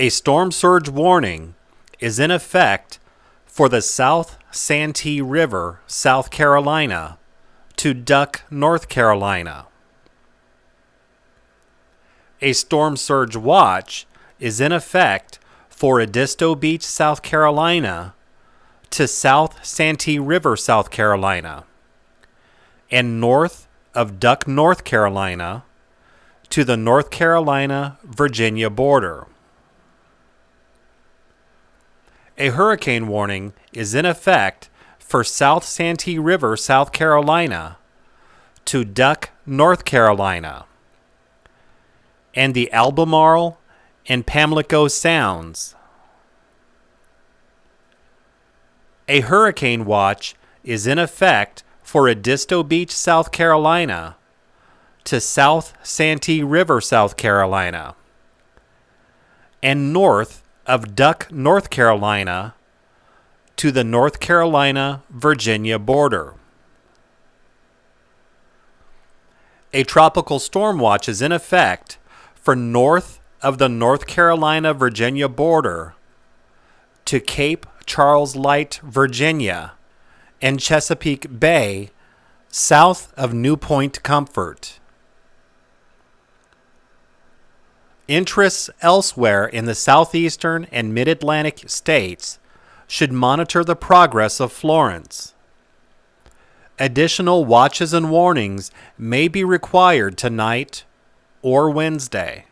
A storm surge warning is in effect for the South Santee River, South Carolina, to Duck, North Carolina. A storm surge watch is in effect for Edisto Beach, South Carolina, to South Santee River, South Carolina, and north of Duck, North Carolina, to the North Carolina-Virginia border. A hurricane warning is in effect for South Santee River, South Carolina, to Duck, North Carolina, and the Albemarle and Pamlico Sounds. A hurricane watch is in effect for Edisto Beach, South Carolina, to South Santee River, South Carolina, and north of Duck, North Carolina, to the North Carolina-Virginia border. A tropical storm watch is in effect for north of the North Carolina-Virginia border to Cape Charles Light, Virginia, and Chesapeake Bay, south of New Point Comfort. Interests elsewhere in the southeastern and mid-Atlantic states should monitor the progress of Florence. Additional watches and warnings may be required tonight or Wednesday.